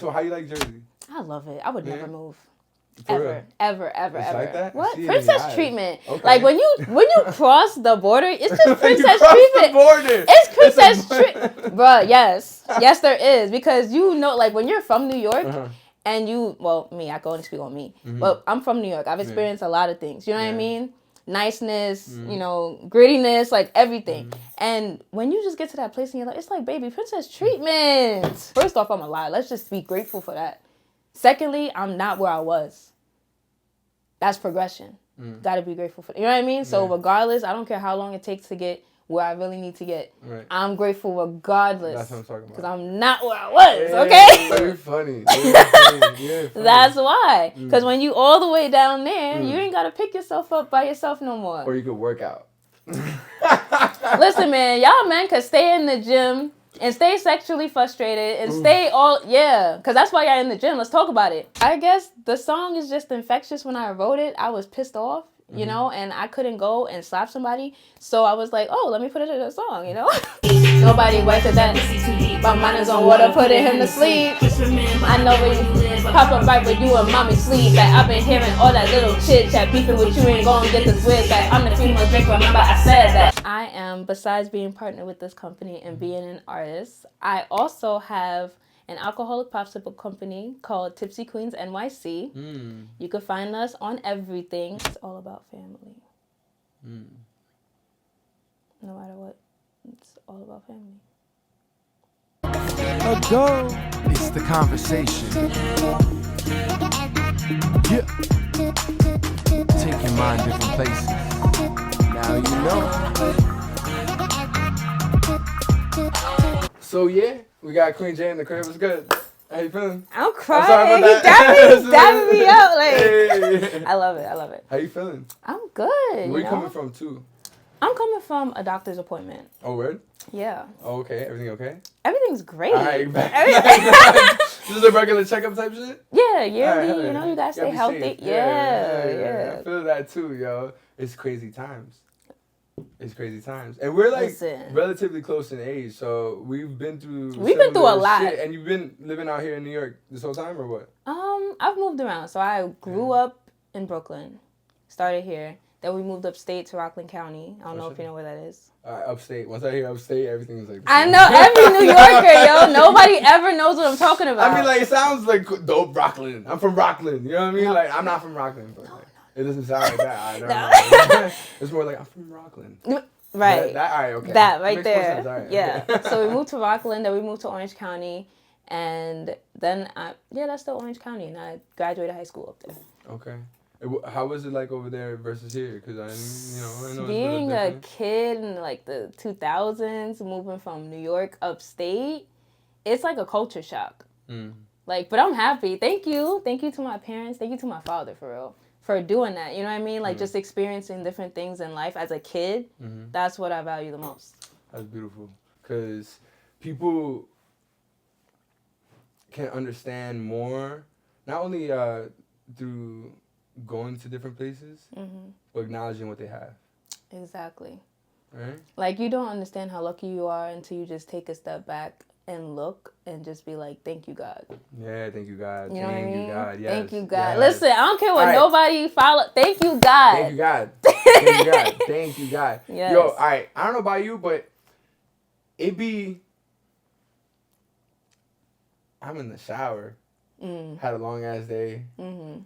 So how you like Jersey? I love it. I would never move. For Ever. It's like that? What? See it in Princess your eyes. treatment. Okay. Like when you cross the border, it's just You princess crossed treatment. the border. It's princess treatment. Bruh, yes. Yes, there is. Because you know, like when you're from New York and I can only speak on me. But I'm from New York. I've experienced a lot of things. You know what I mean? Niceness, grittiness, like everything. And when you just get to that place and you're like, it's like, baby, princess treatment. First off, I'm alive. Let's just be grateful for that. Secondly, I'm not where I was. That's progression. Gotta be grateful for it. You know what I mean? So regardless, I don't care how long it takes to get where I really need to get. Right. I'm grateful regardless. That's what I'm talking about. Because I'm not where I was, okay? You're funny. You're funny. That's why. Because when you all the way down there, you ain't got to pick yourself up by yourself no more. Or you could work out. Listen, man, y'all men could stay in the gym and stay sexually frustrated and stay because that's why y'all in the gym. Let's talk about it. I guess the song is just infectious. When I wrote it, I was pissed off, you know, and I couldn't go and slap somebody. So I was like, let me put it in a song, you know? Nobody went to that. My mind is on water, putting him to sleep. I know when you pop up right with you and mommy sleep. Like I've been hearing all that little chit chat, beefing with you ain't gonna get this weird. Like I'm the female drink, remember I said that. I am, besides being partnered with this company and being an artist, I also have an alcoholic popsicle company called Tipsy Queens NYC. You can find us on everything. It's all about family. No matter what, it's all about family. It's the conversation. Yeah. Take your mind different places. Now you know. So yeah, we got Queen J in the crib. What's good? How you feeling? I'm crying. sorry about He's dabbing me up. Like, Hey. I love it. How you feeling? I'm good. Where you coming from too? I'm coming from a doctor's appointment. Oh, word? Yeah. Oh, okay. Everything okay? Everything's great. All right, this is a regular checkup type shit? Yeah, yearly, All right. you gotta stay be healthy. safe. Yeah. I feel that too, yo. It's crazy times. And we're like relatively close in age, so we've been through a lot. Shit. And you've been living out here in New York this whole time, or what? I've moved around. So I grew up in Brooklyn, started here. Then we moved upstate to Rockland County. I don't know if you know where that is. Upstate. Once I hear upstate, everything's like... I know every New Yorker, yo. Nobody ever knows what I'm talking about. I mean, like, it sounds like dope Rockland. I'm from Rockland. You know what I mean? No. Like, I'm not from Rockland, but like, it doesn't sound like that. I know. It's more like, I'm from Rockland. Right. That all right, okay. That right Makes there. More sense. All right, yeah. Okay. So we moved to Rockland, then we moved to Orange County, and then that's still Orange County, and I graduated high school up there. Okay. How was it like over there versus here? Because I know being a kid in like the 2000s, moving from New York upstate, it's like a culture shock. Like, but I'm happy. Thank you to my parents. Thank you to my father for real for doing that. You know what I mean? Like just experiencing different things in life as a kid. That's what I value the most. That's beautiful because people can understand more, not only through going to different places, but acknowledging what they have. Exactly. Right? Like, you don't understand how lucky you are until you just take a step back and look and just be like, thank you, God. Yeah, thank you, God. You know what I mean? Thank you, God. Yes. Thank you, God. Yes. Listen, I don't care what nobody follow. Thank you, God. Thank you, God. Thank you, God. Thank you, God. Yes. Yo, all right. I don't know about you, but I'm in the shower. Had a long ass day.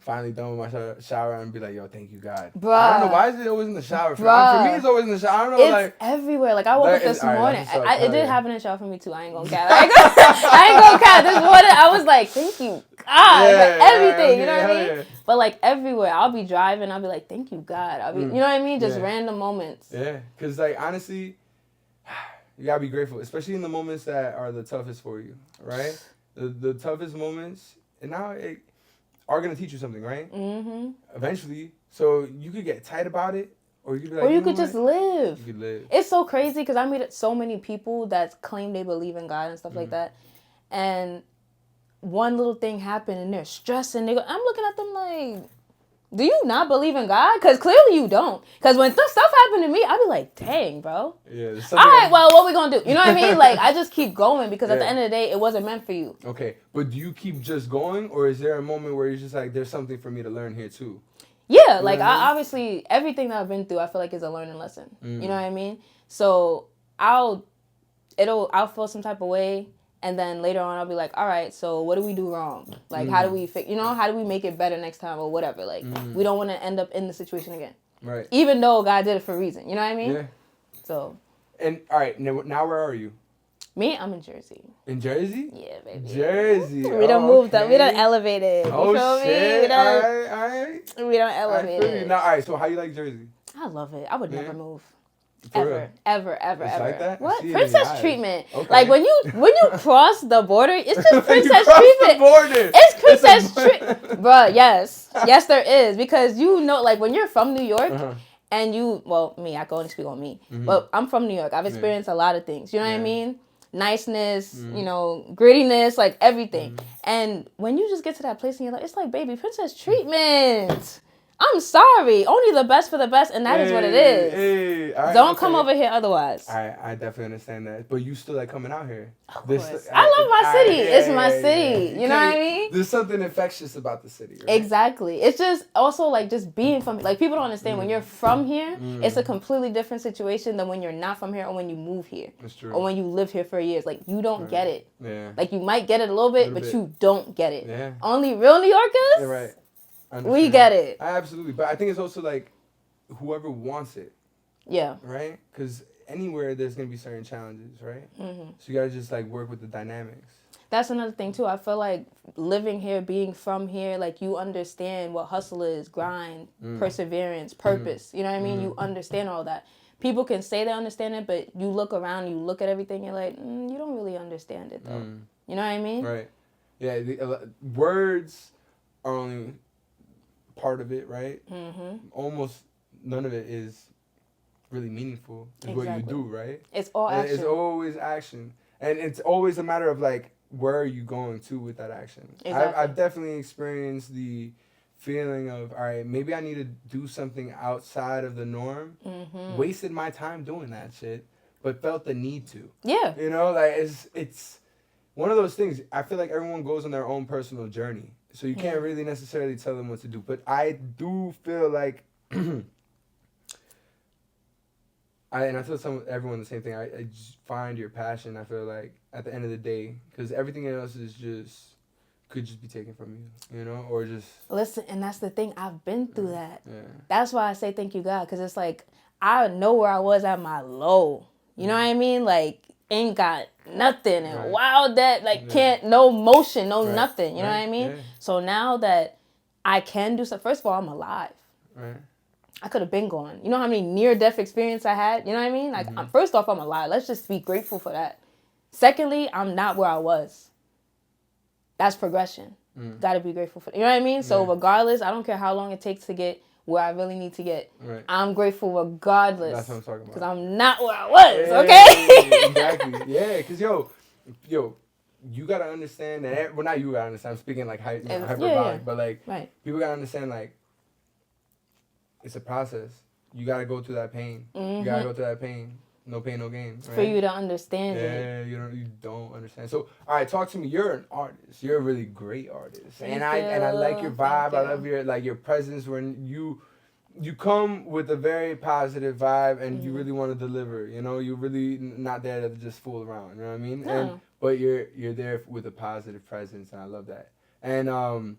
Finally done with my shower and be like, yo, thank you, God. Bruh. I don't know. Why is it always in the shower? For me, it's always in the shower. I don't know. It's everywhere. Like, I woke up this morning. Right, it did happen in the shower for me, too. I ain't gonna cap. I ain't gonna cap. This morning, I was like, thank you, God, for everything. You know what I mean? Yeah. But, like, everywhere. I'll be driving. I'll be like, thank you, God. I'll be, you know what I mean? Just random moments. Yeah. Because, like, honestly, you gotta be grateful, especially in the moments that are the toughest for you, right? The toughest moments, and now it are gonna teach you something, right? Eventually, so you could get tight about it, or you could be like, or you could just live. You could live. It's so crazy because I meet so many people that claim they believe in God and stuff like that, and one little thing happened and they're stressing. I'm looking at them like, do you not believe in God? Because clearly you don't. Because when stuff happened to me, I'd be like, dang, bro. Yeah. All right, well, what we gonna do? You know what I mean? Like, I just keep going because at the Yeah. end of the day, it wasn't meant for you. Okay, but do you keep just going, or is there a moment where you're just like, there's something for me to learn here too? Yeah, like what I mean? obviously everything that I've been through, I feel like is a learning lesson. You know what I mean? So I'll feel some type of way, and then later on I'll be like, all right, so what do we do wrong? Like, how do we how do we make it better next time or whatever? Like, we don't want to end up in the situation again. Right. Even though God did it for a reason. You know what I mean? Yeah. So. And all right, now where are you? Me, I'm in Jersey. In Jersey? Yeah, baby. Jersey. We done moved up. We done elevated. You Oh feel shit! me? All right. We done I feel you. elevated. Now, all right. So how you like Jersey? I love it. I would Yeah. never move. For real? Ever. It's like that? I What? see it in Princess your eyes. treatment. Okay. Like when you cross the border, it's just You princess crossed treatment. the border. It's princess treatment. Bruh, yes. Yes, there is. Because you know, like when you're from New York and me, I can only speak on me. But I'm from New York. I've experienced a lot of things. You know what I mean? Niceness, grittiness, like everything. And when you just get to that place and you're like, it's like, baby, princess treatment. I'm sorry. Only the best for the best, and that is what it is. Hey, all right, Don't come over here otherwise. I definitely understand that. But you still like coming out here. Of course. I love my city. It's my city. You know what I mean? There's something infectious about the city. Right? Exactly. It's just also like just being from, like people don't understand when you're from here, it's a completely different situation than when you're not from here or when you move here. That's true. Or when you live here for years. Like you don't get it. Yeah. Like you might get it a little bit, but you don't get it. Yeah. Only real New Yorkers? You're right. We get it. Absolutely. But I think it's also like whoever wants it. Yeah. Right? Because anywhere there's going to be certain challenges, right? So you got to just like work with the dynamics. That's another thing too. I feel like living here, being from here, like you understand what hustle is, grind, perseverance, purpose. You know what I mean? You understand all that. People can say they understand it, but you look around, you look at everything, you're like, you don't really understand it though. You know what I mean? Right. Yeah. Words are only part of it, right? Almost none of it is really meaningful. Is what you do, right? It's all action. It's always action, and it's always a matter of like where are you going to with that action. Exactly. I've definitely experienced the feeling of all right, maybe I need to do something outside of the norm. Wasted my time doing that shit, but felt the need to. Yeah. You know, like it's one of those things. I feel like everyone goes on their own personal journey. So you can't really necessarily tell them what to do. But I do feel like, and I tell everyone the same thing. I just find your passion. I feel like at the end of the day, because everything else could just be taken from you, you know, or just. Listen, and that's the thing. I've been through that. Yeah. That's why I say thank you, God, because it's like I know where I was at my low. You know what I mean? Like ain't got nothing and wild that like can't no motion, no nothing. You know what I mean? Yeah. So now that I can do something, first of all, I'm alive. Right. I could have been gone. You know how many near-death experience I had? You know what I mean? Like, first off, I'm alive. Let's just be grateful for that. Secondly, I'm not where I was. That's progression. Got to be grateful for that. You know what I mean? So regardless, I don't care how long it takes to get where I really need to get. Right. I'm grateful regardless. That's what I'm talking about. Because I'm not where I was, okay? Exactly. Yeah, because, yo, you got to understand that, well, not you got to understand, I'm speaking like hyperbolic, but like, people got to understand, like, it's a process. You got to go through that pain. You got to go through that pain. No pain, no gain. Right? For you to understand it. Yeah, you don't understand. So, all right, talk to me. You're an artist. You're a really great artist, and I like your vibe. I love your presence when you come with a very positive vibe, and you really want to deliver. You know, you're really not there to just fool around. You know what I mean? No. But you're there with a positive presence, and I love that. And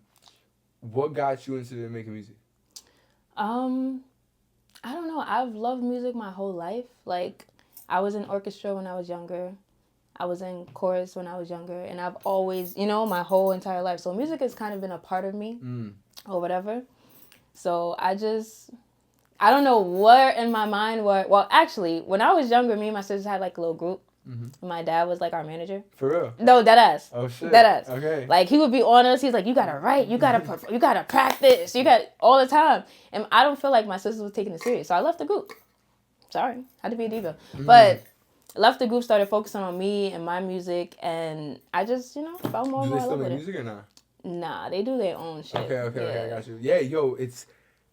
what got you into making music? I don't know. I've loved music my whole life. Like, I was in orchestra when I was younger. I was in chorus when I was younger. And I've always, my whole entire life. So music has kind of been a part of me or whatever. So I don't know what in my mind were. Well, actually, when I was younger, me and my sisters had like a little group. My dad was like our manager. For real? No, deadass. Oh shit. Deadass. Okay. Like he would be on us. He's like, you gotta write, you gotta perform, you gotta practice, you got all the time. And I don't feel like my sisters was taking it serious, so I left the group. Sorry, had to be a diva. But left the group, started focusing on me and my music, and I just fell more Do in they love still with make it. music or not? Nah, they do their own shit. Okay, I got you. Yeah, yo, it's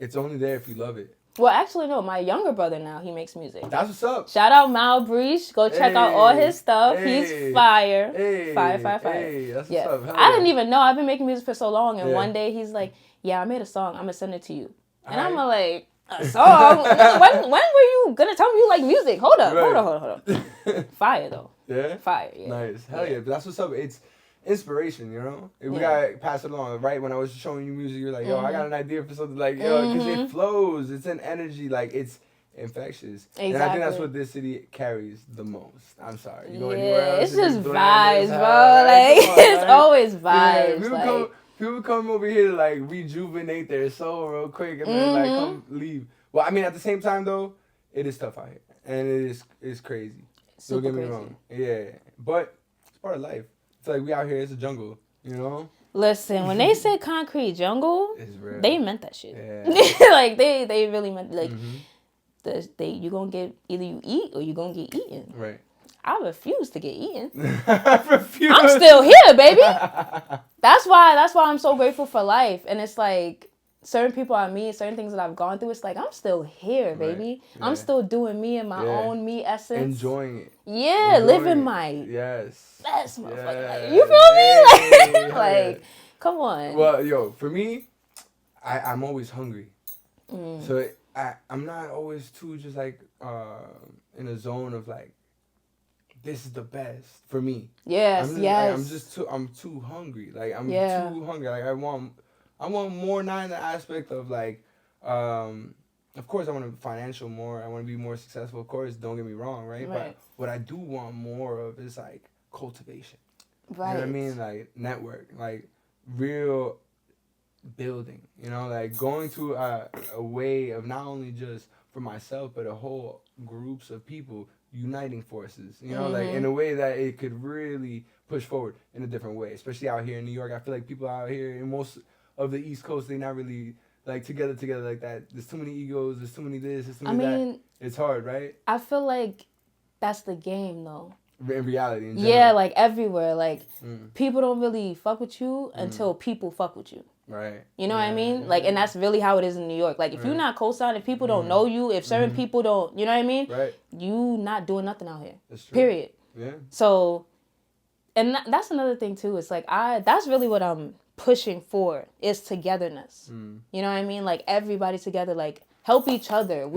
It's only there if you love it. Well, actually, no. My younger brother now, he makes music. That's what's up. Shout out Mal Breach. Go check out all his stuff. He's fire. Fire. Hey, that's Yeah. what's up. I didn't even know. I've been making music for so long. And Yeah. one day he's like, yeah, I made a song. I'm going to send it to you. And All I'm right. like, a song? when were you going to tell me you like music? Hold up. Right. Hold up. Fire, though. Yeah? Fire, yeah. Nice. Hell yeah. But that's what's up. It's inspiration, you know? We Yeah. gotta pass it along. Right when I was showing you music, you're like, yo, I got an idea for something. Like, yo, because it flows. It's an energy. Like, it's infectious. Exactly. And I think that's what this city carries the most. I'm sorry. You go Yeah, anywhere else, it's just bland vibes, as bro. hell. Like, Come on, it's like, always yeah, vibes. people come over here to, like, rejuvenate their soul real quick and then, like, come leave. Well, I mean, at the same time, though, it is tough out here. And it's crazy. Super Don't get me crazy. wrong. Yeah. But it's part of life. It's like we out here, it's a jungle, you know? Listen, when they say concrete jungle, It's real. they meant that shit. Yeah. Like, they really meant, like, you gonna get, either you eat or you gonna get eaten. Right. I refuse to get eaten. I refuse. I'm still here, baby. That's why I'm so grateful for life. And it's like, certain people I meet, certain things that I've gone through, it's like, I'm still here, baby. Yeah. I'm still doing me and my own me essence. Enjoying it. Yeah, Enjoying living it. my Yes. best motherfucking Yeah. life. You feel me? Hey, Like, come on. Well, yo, for me, I'm always hungry. Mm. So I'm not always too just like in a zone of like, this is the best for me. Yes, I'm too hungry. Like I'm Yeah. too hungry. Like I want more, not in the aspect of like, of course I want to financial more. I want to be more successful. Of course, don't get me wrong, right? But what I do want more of is like cultivation. Right. You know what I mean? Like network, like real building. You know, like going to a way of not only just for myself, but a whole groups of people uniting forces. You know, like in a way that it could really push forward in a different way. Especially out here in New York, I feel like people out here in most of the East Coast, they not really like together like that. There's too many egos. There's too many this. There's too many that. It's hard, right? I feel like that's the game, though. In reality, in general. Yeah, like everywhere. Like people don't really fuck with you until people fuck with you. Right. You know what I mean? Like, and that's really how it is in New York. Like, if you're not co-signed, if people don't know you, if certain people don't, you know what I mean? Right. You not doing nothing out here. That's true. Period. Yeah. So, and that's another thing too. It's like that's really what I'm pushing for is togetherness. You know what I mean? Like everybody together, like help each other.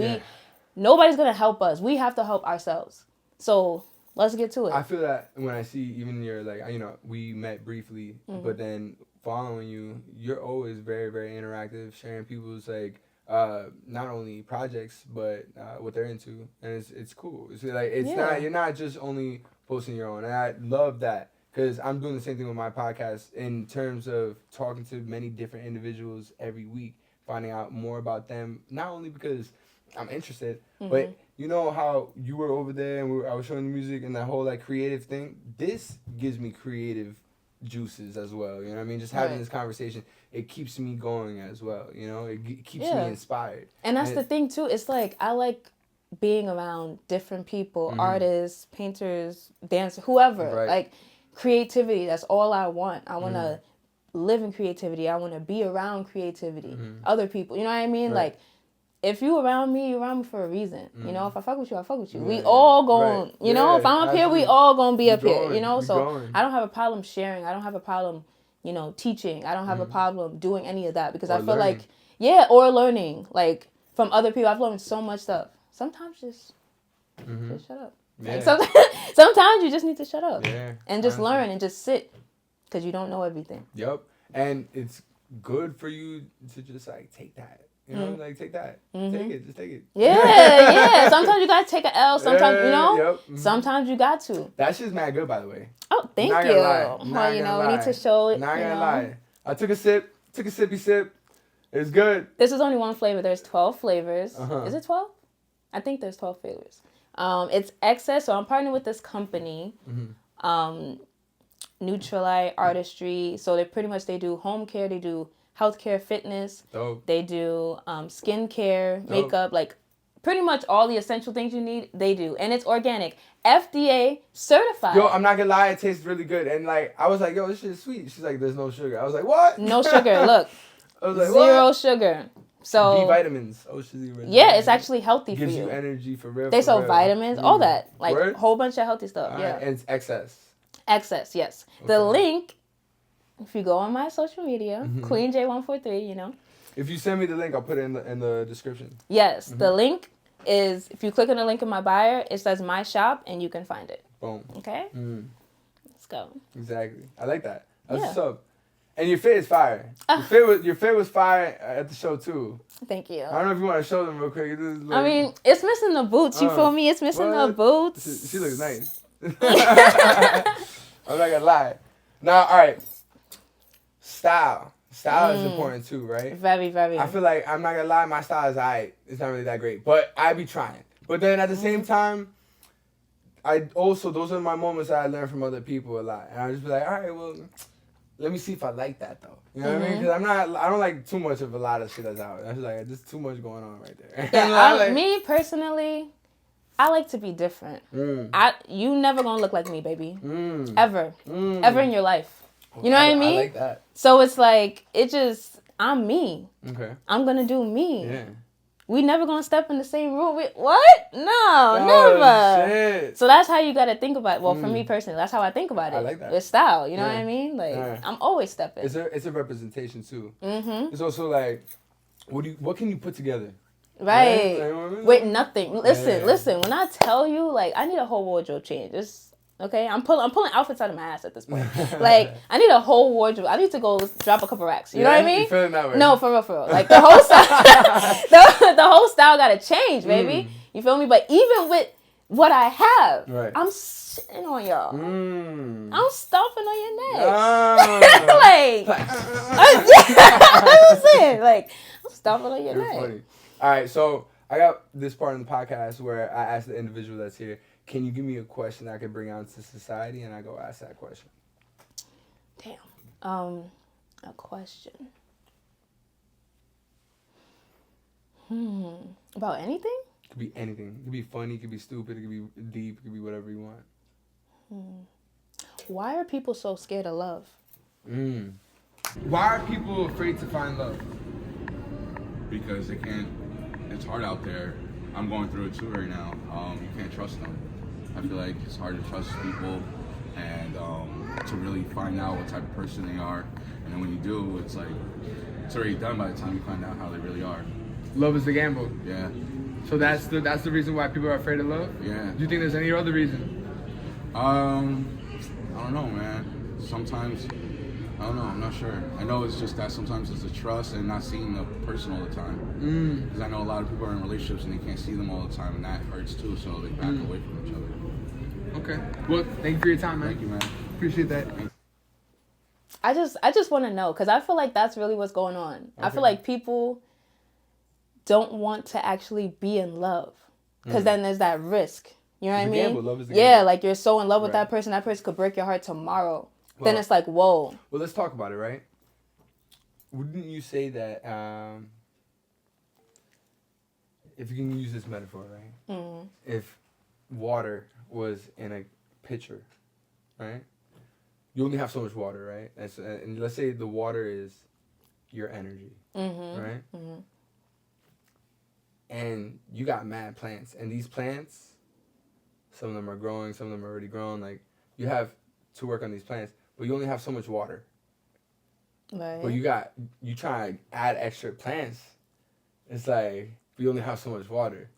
Nobody's gonna help us. We have to help ourselves. So let's get to it. I feel that when I see even your like, you know, we met briefly, but then following you, you're always very, very interactive, sharing people's like not only projects but what they're into, and it's cool. It's like not, you're not just only posting your own, and I love that because I'm doing the same thing with my podcast in terms of talking to many different individuals every week, finding out more about them. Not only because I'm interested, but you know how you were over there and I was showing the music and that whole like creative thing. This gives me creative juices as well. You know what I mean? Just having this conversation, it keeps me going as well. You know, it keeps me inspired. And that's the thing too. It's like I like being around different people, artists, painters, dancers, whoever. Right. Like creativity. That's all I want. I want to live in creativity. I want to be around creativity. Other people. You know what I mean? Like. If you around me, you around me for a reason. You know, if I fuck with you, I fuck with you. We all going, you know, if I'm up here, we all going to be up here, you know? So I don't have a problem sharing. I don't have a problem, you know, teaching. I don't have a problem doing any of that because I feel like, or learning, like, from other people. I've learned so much stuff. Sometimes just shut up. Like, sometimes you just need to shut up and just learn and just sit because you don't know everything. Yep. And it's good for you to just, like, take that. You know, like, take that. Take it. Just take it. Yeah. Sometimes you got to take an L. Sometimes, you know, sometimes you got to. That shit's mad good, by the way. Oh, thank Not you. gonna lie. Well, you know, we need to show it. Not gonna lie. I took a sippy sip. It's good. This is only one flavor. There's 12 flavors. Is it 12? I think there's 12 flavors. It's excess. So I'm partnering with this company, Neutralite Artistry. So they do home care. They do healthcare, fitness. Dope. They do skincare, makeup, like pretty much all the essential things you need, they do. And it's organic. FDA certified. Yo, I'm not gonna lie, it tastes really good. And like, I was like, yo, this shit is sweet. She's like, there's no sugar. I was like, what? No sugar. Look. I was like, Zero what? sugar. So B vitamins. Oh, shit. yeah, it's actually healthy gives for you. you energy for real. They for sell real. vitamins, all that, like Word? whole bunch of healthy stuff. Yeah, And it's excess. excess. Yes, the Okay. link. If you go on my social media, Queen J143, you know. If you send me the link, I'll put it in the description. Yes, the link is, if you click on the link in my bio, it says my shop and you can find it. Boom. Okay? Let's go. Exactly. I like that. That's Yeah. what's up. And your fit is fire. Your fit was fire at the show too. Thank you. I don't know if you want to show them real quick. I mean, it's missing the boots. You feel me? It's missing the boots. She looks nice. I'm not gonna lie. Now, all right. Style is important too, right? Very, very. I feel like, I'm not gonna lie, my style is alright. It's not really that great, but I be trying. But then at the same time, those are my moments that I learn from other people a lot, and I just be like, all right, well, let me see if I like that though. You know what I mean? Because I don't like too much of a lot of shit that's out. I was like, there's too much going on right there. Yeah, me personally, I like to be different. You never gonna look like me, baby. Ever in your life. You know what I mean? I like that. So it's like, I'm me. Okay. I'm gonna do me. Yeah. We never gonna step in the same room. What? No, never. Shit. So that's how you gotta think about it. Well, for me personally, that's how I think about it. I like that. With style, you know what I mean? Like, I'm always stepping. It's a representation too. It's also like, what can you put together? Right. Like, you know what I mean? With nothing. Listen. When I tell you, like, I need a whole wardrobe change. Okay, I'm pulling outfits out of my ass at this point. Like, I need a whole wardrobe. I need to go drop a couple racks. You know what I mean? You feeling that way? No, for real. Like, the whole style, the whole style gotta change, baby. You feel me? But even with what I have, I'm sitting on y'all. I'm stomping on your neck. Like, I'm saying, like, I'm stomping on your neck. Funny. All right, so I got this part in the podcast where I ask the individual that's here, can you give me a question I can bring out to society? And I go ask that question. Damn. A question. About anything? It could be anything. It could be funny, it could be stupid, it could be deep, it could be whatever you want. Why are people so scared of love? Why are people afraid to find love? Because they can't, it's hard out there. I'm going through it too right now. You can't trust them. I feel like it's hard to trust people and to really find out what type of person they are. And then when you do, it's like, it's already done by the time you find out how they really are. Love is the gamble. Yeah. So that's the reason why people are afraid of love? Yeah. Do you think there's any other reason? I don't know, man. Sometimes, I don't know, I'm not sure. I know it's just that sometimes it's the trust and not seeing the person all the time. Because I know a lot of people are in relationships and they can't see them all the time, and that hurts too, so they back away from each other. Okay. Well, thank you for your time, man. Thank you, man. Appreciate that. I just want to know, because I feel like that's really what's going on. Okay. I feel like people don't want to actually be in love, because then there's that risk. You know what I mean? Gamble. Love is the gamble. Yeah, like you're so in love with that person could break your heart tomorrow. Well, then it's like, whoa. Well, let's talk about it, right? Wouldn't you say that, if you can use this metaphor, right? If water was in a pitcher, right? You only have so much water, right? And let's say the water is your energy, right? And you got mad plants, and these plants, some of them are growing, some of them are already grown. Like, you have to work on these plants, but you only have so much water. Right. But you try to add extra plants. It's like, we only have so much water.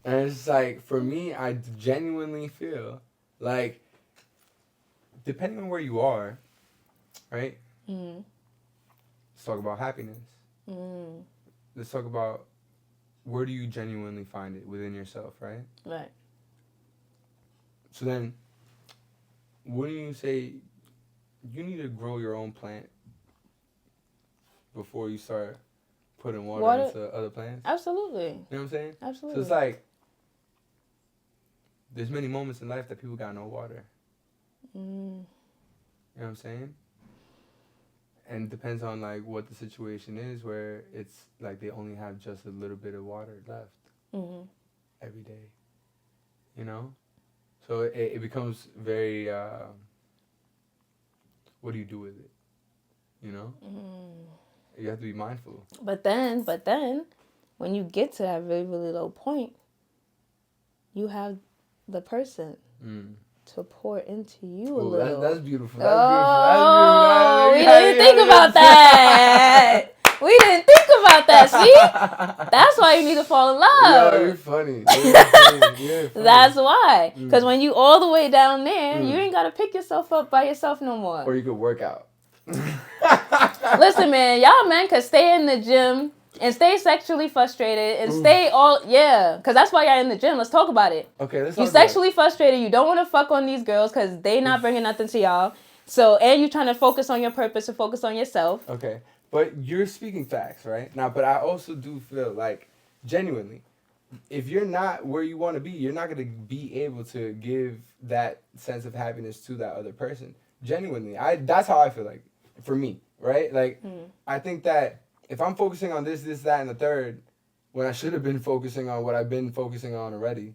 And it's like, for me, I genuinely feel like, depending on where you are, right? Let's talk about happiness. Let's talk about, where do you genuinely find it within yourself, right? Right. So then, wouldn't you say you need to grow your own plant before you start putting water into other plants? Absolutely. You know what I'm saying? Absolutely. So it's like, there's many moments in life that people got no water. You know what I'm saying? And it depends on like what the situation is, where it's like they only have just a little bit of water left every day. You know? So it becomes very, what do you do with it? You know? You have to be mindful. But then, when you get to that really, really low point, you have the person to pour into you a little. That's beautiful. Oh, we didn't think about that. We didn't think about that. See, that's why you need to fall in love. Yo, you're funny. You're funny. That's why. Because when you all the way down there, you ain't gotta pick yourself up by yourself no more. Or you could work out. Listen, man, y'all men could stay in the gym and stay sexually frustrated and stay because that's why y'all in the gym. Let's talk about it. Okay, let's You talk about it. sexually frustrated. You don't want to fuck on these girls because they not bringing nothing to y'all. So, and you trying to focus on your purpose and focus on yourself. Okay, but you're speaking facts, right? Now, but I also do feel like, genuinely, if you're not where you want to be, you're not going to be able to give that sense of happiness to that other person. Genuinely. That's how I feel like, for me, right? Like, I think that if I'm focusing on this, that, and the third, when I should have been focusing on what I've been focusing on already,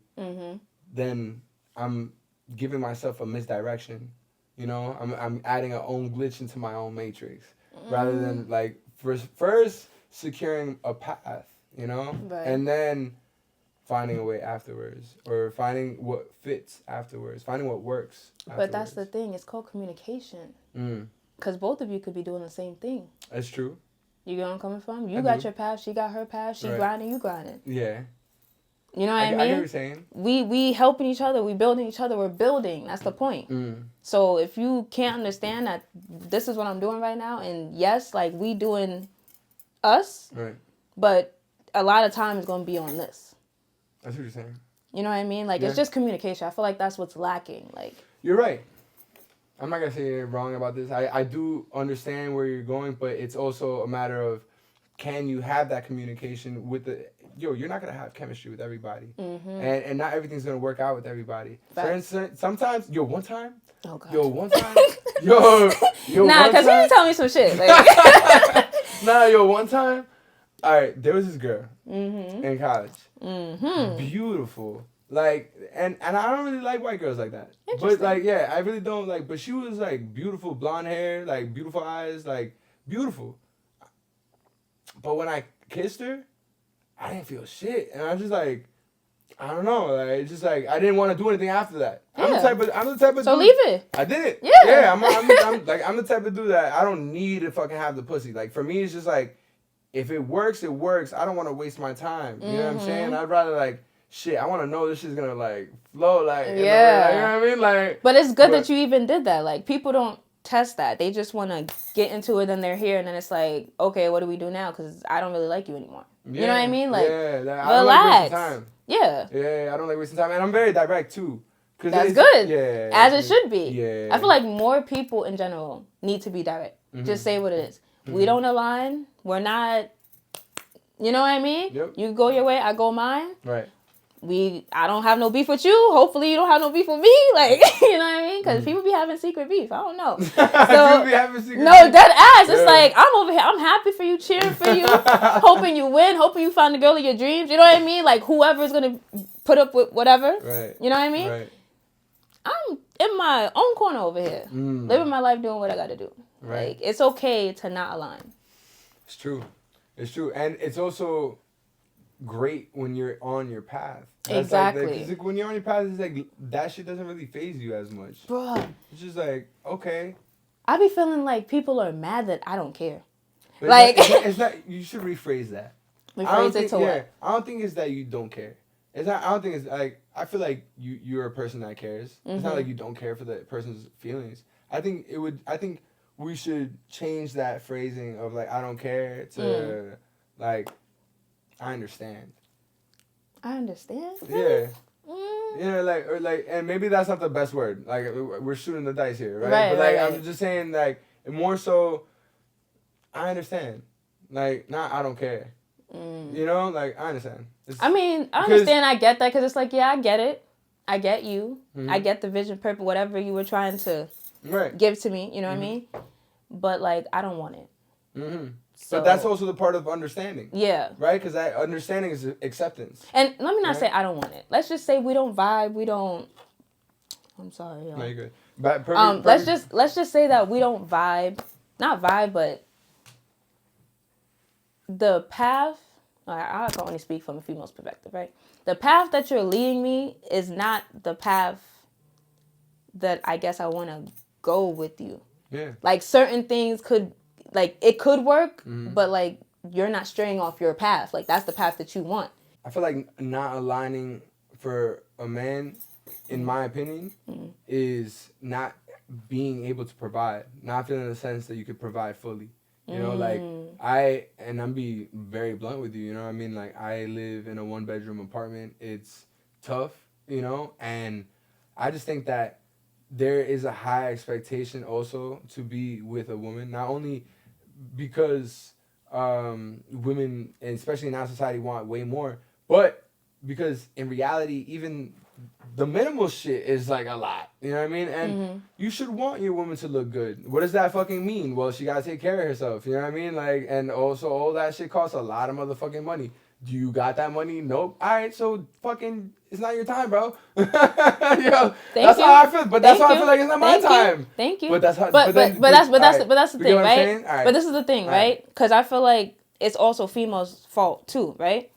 then I'm giving myself a misdirection. You know, I'm adding a own glitch into my own matrix rather than like first securing a path, you know, and then finding a way afterwards, or finding what fits afterwards, finding what works. But that's the thing; it's called communication. Because both of you could be doing the same thing. That's true. You get where I'm coming from? You got your path, she got her path, she grinding, you grinding. Yeah. You know what I mean? I get what you're saying. We helping each other, we building each other, we're building. That's the point. So if you can't understand that this is what I'm doing right now, and yes, like we doing us, right? But a lot of time is going to be on this. That's what you're saying. You know what I mean? Like it's just communication. I feel like that's what's lacking. Like you're right. I'm not gonna say you're wrong about this. I do understand where you're going, but it's also a matter of, can you have that communication with the you're not gonna have chemistry with everybody, and not everything's gonna work out with everybody. For instance, sometimes one time, nah, because he was telling me some shit. Like. One time, all right, there was this girl in college, beautiful. Like, and I don't really like white girls like that. But, like, yeah, I really don't like, but she was, like, beautiful, blonde hair, like, beautiful eyes, like, beautiful. But when I kissed her, I didn't feel shit. And I was just like, I don't know. Like, it's just like, I didn't want to do anything after that. Yeah. I'm the type of so dude. leave it. I did it. Yeah. Yeah, I'm the type of dude that I don't need to fucking have the pussy. Like, for me, it's just like, if it works, it works. I don't want to waste my time. You know what I'm saying? I'd rather, like, shit, I want to know this shit's gonna like flow, like, you know what I mean? Like, but it's good that you even did that. Like, people don't test that. They just want to get into it, then they're here, and then it's like, okay, what do we do now? Because I don't really like you anymore. You know what I mean? Like, relax. I don't like wasting time. Yeah, I don't like wasting time, and I'm very direct too. That's good. Yeah, as it should be. Yeah, I feel like more people in general need to be direct. Just say what it is. We don't align. We're not. You know what I mean? Yep. You go your way, I go mine. Right. I don't have no beef with you. Hopefully you don't have no beef with me. Like, you know what I mean? Because people be having secret beef. I don't know. So, be having secret beef. Dead ass. It's like, I'm over here. I'm happy for you, cheering for you, hoping you win, hoping you find the girl of your dreams. You know what I mean? Like, whoever's going to put up with whatever. Right. You know what I mean? Right. I'm in my own corner over here. Living my life, doing what I got to do. Right. Like, it's okay to not align. It's true. It's true. And it's also great when you're on your path. That's exactly. Like, when you're on your path, it's like that shit doesn't really faze you as much. Bruh. It's just like, okay. I be feeling like people are mad that I don't care. But like it's not. You should rephrase that. Rephrase it to what? I don't think it's that you don't care. It's not. I don't think it's like. I feel like you're a person that cares. It's not like you don't care for the person's feelings. I think we should change that phrasing of like I don't care to like I understand. I understand. Yeah. Yeah, like, and maybe that's not the best word. Like, we're shooting the dice here, right? Right, but like, right. I'm just saying, like, more so, I understand. Like, I don't care. You know, like, I understand. I understand. I get that because it's like, yeah, I get it. I get you. I get the vision, purpose, whatever you were trying to give to me. You know what I mean? But like, I don't want it. So, but that's also the part of understanding. Yeah. Right? Because that understanding is acceptance. And let me not say I don't want it. Let's just say we don't vibe. We don't. I'm sorry, y'all. No, you're good. But perfect. Let's just say that we don't vibe. Not vibe, but the path, I can only speak from a female's perspective, right? The path that you're leading me is not the path that I guess I want to go with you. Yeah. Like certain things could, like it could work, but like you're not straying off your path. Like that's the path that you want. I feel like not aligning for a man, in my opinion, is not being able to provide. Not feeling the sense that you could provide fully. You know, like I'm be very blunt with you, you know what I mean? Like I live in a 1-bedroom apartment. It's tough, you know, and I just think that there is a high expectation also to be with a woman, not only because women, and especially in our society, want way more, but because in reality, even the minimal shit is like a lot. You know what I mean? And you should want your woman to look good. What does that fucking mean? Well, she gotta take care of herself. You know what I mean? Like, and also all that shit costs a lot of motherfucking money. Do you got that money? Nope. All right, so fucking, it's not your time, bro. Yo, that's how I feel. But that's how I feel like it's not my time. Thank you. But that's how. But that's the thing, right? Right. But this is the thing, right? Because I feel like it's also females' fault too, right?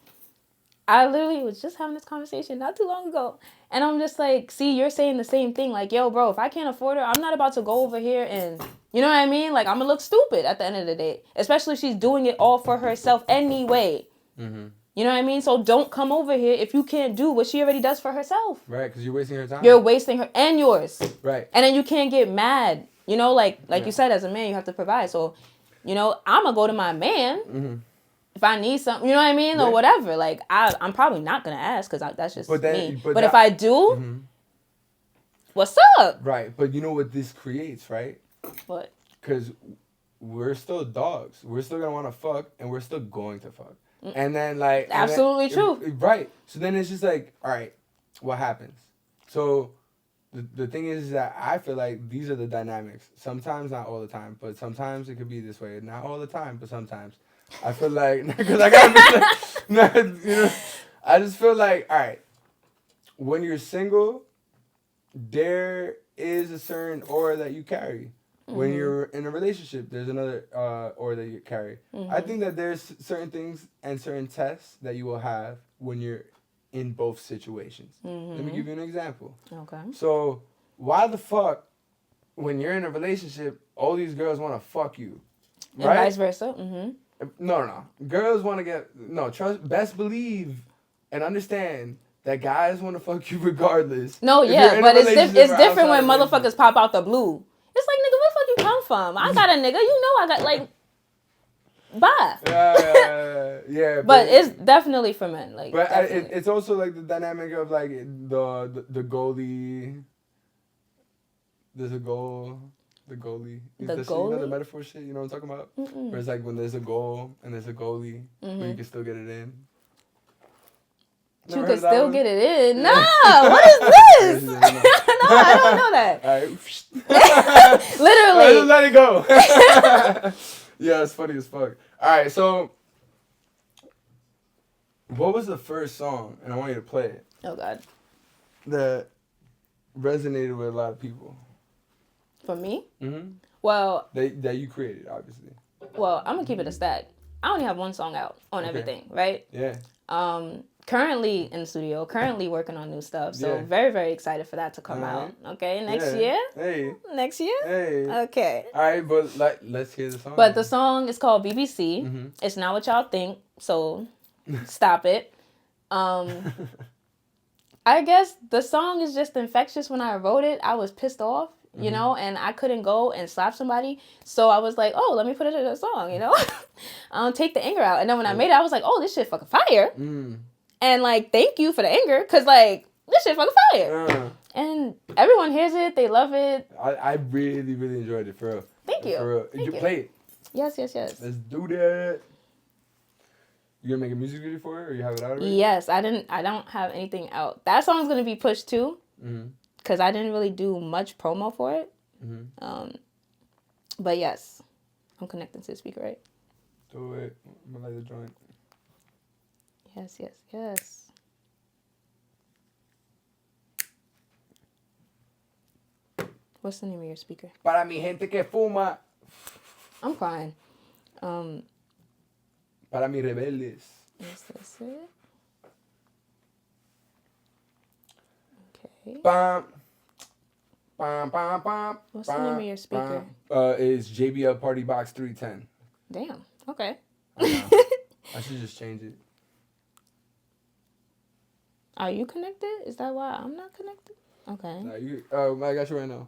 I literally was just having this conversation not too long ago. And I'm just like, see, you're saying the same thing. Like, yo, bro, if I can't afford her, I'm not about to go over here and, you know what I mean? Like, I'm going to look stupid at the end of the day. Especially if she's doing it all for herself anyway. Mm-hmm. You know what I mean? So don't come over here if you can't do what she already does for herself. Right, because you're wasting her time. You're wasting her and yours. Right. And then you can't get mad. You know, like you said, as a man, you have to provide. So, you know, I'm going to go to my man. Mm-hmm. If I need something, you know what I mean? Or whatever. Like, I'm probably not going to ask because that's just me. But if I do, what's up? Right. But you know what this creates, right? What? Because we're still dogs. We're still going to want to fuck, and we're still going to fuck. And then, like... Absolutely true. Right. So then it's just like, all right, what happens? So the thing is that I feel like these are the dynamics. Sometimes, not all the time, but sometimes it could be this way. Not all the time, but sometimes. I feel like, because I gotta be, you know, I just feel like, all right, when you're single, there is a certain aura that you carry. Mm-hmm. When you're in a relationship, there's another aura that you carry. Mm-hmm. I think that there's certain things and certain tests that you will have when you're in both situations. Mm-hmm. Let me give you an example. Okay. So, why the fuck, when you're in a relationship, all these girls want to fuck you? Right? And vice versa. Mm-hmm. No. Girls want to trust, best believe and understand that guys want to fuck you regardless. No, yeah, but it's different when motherfuckers pop out the blue. It's like, nigga, where the fuck you come from? I got a nigga, you know I got, like, bye. Yeah. But it's definitely for men. Like, but it's also, like, the dynamic of, like, the goalie. There's a goal. The goalie. You know the metaphor shit? You know what I'm talking about? Mm-mm. Where it's like when there's a goal and there's a goalie, but you can still get it in. You can still get it in? No! What is this? No, I don't know that. All right. Literally. Just let it go. Yeah, it's funny as fuck. All right, so what was the first song, and I want you to play it, oh, God, that resonated with a lot of people? For me? Mm-hmm. Well... That you created, obviously. Well, I'm going to keep it a stack. I only have one song out on everything, right? Yeah. Currently in the studio, currently working on new stuff. So very, very excited for that to come out. Okay, next year? Hey. Next year? Hey. Okay. All right, but let's hear the song. But the song is called BBC. Mm-hmm. It's not what y'all think, so stop it. I guess the song is just infectious. When I wrote it, I was pissed off, you know, and I couldn't go and slap somebody. So I was like, oh, let me put it in a song, you know? Take the anger out. And then when I made it, I was like, oh, this shit fucking fire. Mm. And, like, thank you for the anger, because, like, this shit fucking fire. And everyone hears it. They love it. I really, really enjoyed it, for real. Thank you. For real. Did you play it? Yes. Let's do that. You gonna make a music video for it, or you have it out already? Yes, I don't have anything out. That song's gonna be pushed too, because I didn't really do much promo for it. Mm-hmm. But yes, I'm connecting to the speaker, right? Do it. I'm gonna light the joint. Yes. What's the name of your speaker? Para mi gente que fuma. I'm crying. Para mis rebeldes. Is this it? Okay. Bam. Bam, bam, bam. What's the name of your speaker? Is JBL Party Box 310. Damn. Okay. I should just change it. Are you connected? Is that why I'm not connected? Okay. Nah, I got you right now.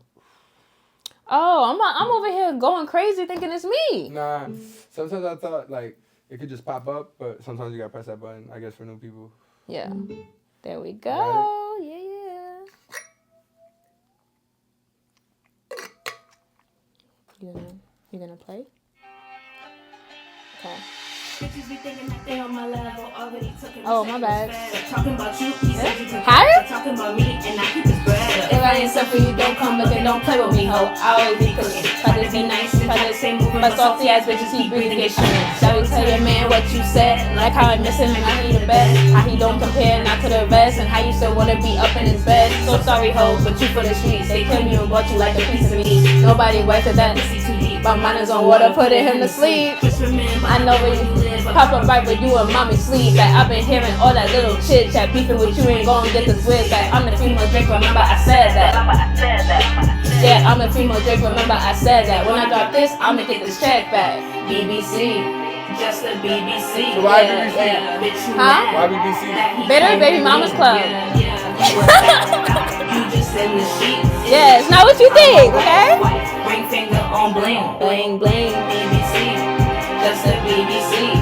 Oh, I'm over here going crazy thinking it's me. Nah, sometimes I thought like it could just pop up, but sometimes you gotta press that button. I guess for new people. Yeah. There we go. Yeah. You gonna play? Okay. Oh, my bad. Higher? If I ain't suffer, you don't come looking, don't play with me, ho. I always be cooking. Try to be nice, try to say move. But salty ass bitches, he breathe to get shit. Shall we tell your man what you said? Like how I miss him and I need a bed. How he don't compare, not to the rest. And how you still wanna be up in his bed. So sorry, ho, but you for the streets. They kill you and bought you like a piece of meat. Nobody wiped it that. My mind is on water, putting him to sleep. I know where you live. Pop up right where you and mommy sleep. Like I've been hearing all that little chit chat. Beefing with you ain't gonna get this wig back. I'm the female Drake, remember I said that. Yeah, I'm the female Drake, remember I said that. When I drop this, I'ma get this check back. BBC. Just a BBC. So why BBC? Huh? Why BBC? Bitter Baby Mama's Club. You just in the sheets. Yeah, it's not what you think, okay? Ring finger on bling. Bling, bling. BBC. Just a BBC.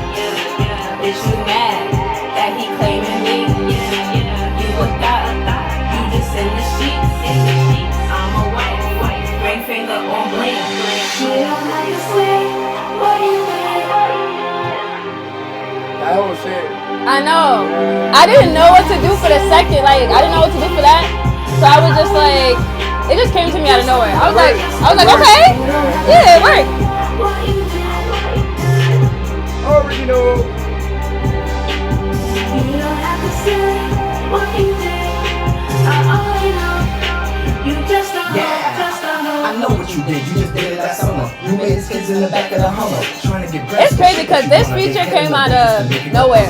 Bitch, you mad that he claiming me. You a thot. You just in the sheets. I'm a white. Ring finger on bling. You don't have to say what you mean. That whole shit. I know. I didn't know what to do for the second. Like, I didn't know what to do for that. So I was just like, it just came to me out of nowhere. I was like, okay. Yeah, it worked. Original. You don't have to say what you did. I already know. You just a I know what you did. You just did it last summer. You made his kids in the back of the Hummer. Trying to get It's crazy because this feature came out of nowhere.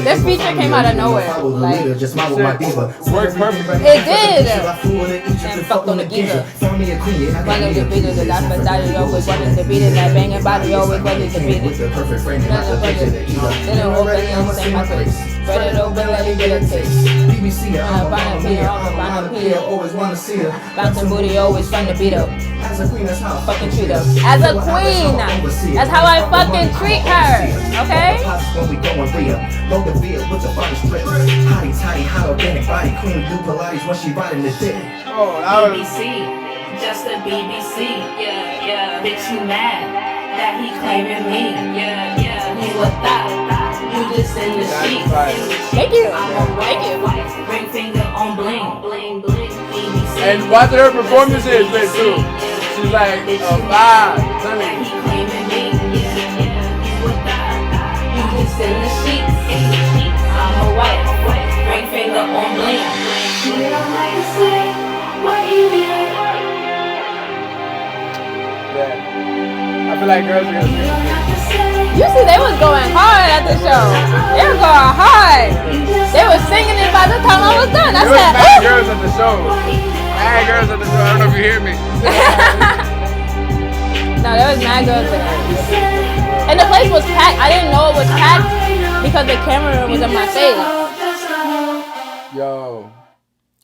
This feature came out of nowhere. Like, just model my diva. Worked perfect. it did. And fucked on the geezer. Found me a queen. One of the beaters, the last but daddy always wanted to beat it. That banging body always wanted to beat With it. the perfect frame, not the picture that you Then it open and say my face. Spread it open, let it get a taste. BBC, I'm a volunteer, always want to see her. Bouncing booty, always fun to beat up. As a queen, that's how I Fucking treat her. As a queen, that's how I fucking treat her. Okay? When we go and re-up, load the field with the body strip. Hottie, tidy, hot organic body. Queen do Pilates when she riding the dick. Oh, that was. BBC, just a BBC. Bitch, you mad that he claiming me. You a thot. You just in the sheets. Thank you. I'm a Thank you. Ring finger on bling. BBC. And watching her performances lit too. She's like a vibe. Tell That me. he claiming me. You a thot. You just in the sheets. I'm a white. Ring finger on bling. You don't have to say what you did. Yeah. I feel like girls are gonna You don't have to say. You see, they was going hard at the show. They were going hard. They was singing it by the time I was done. I There was said, mad "Ooh." girls at the show. Mad girls at the show. I don't know if you hear me. No, there was mad girls there. And the place was packed. I didn't know it was packed because the camera was in my face. Yo.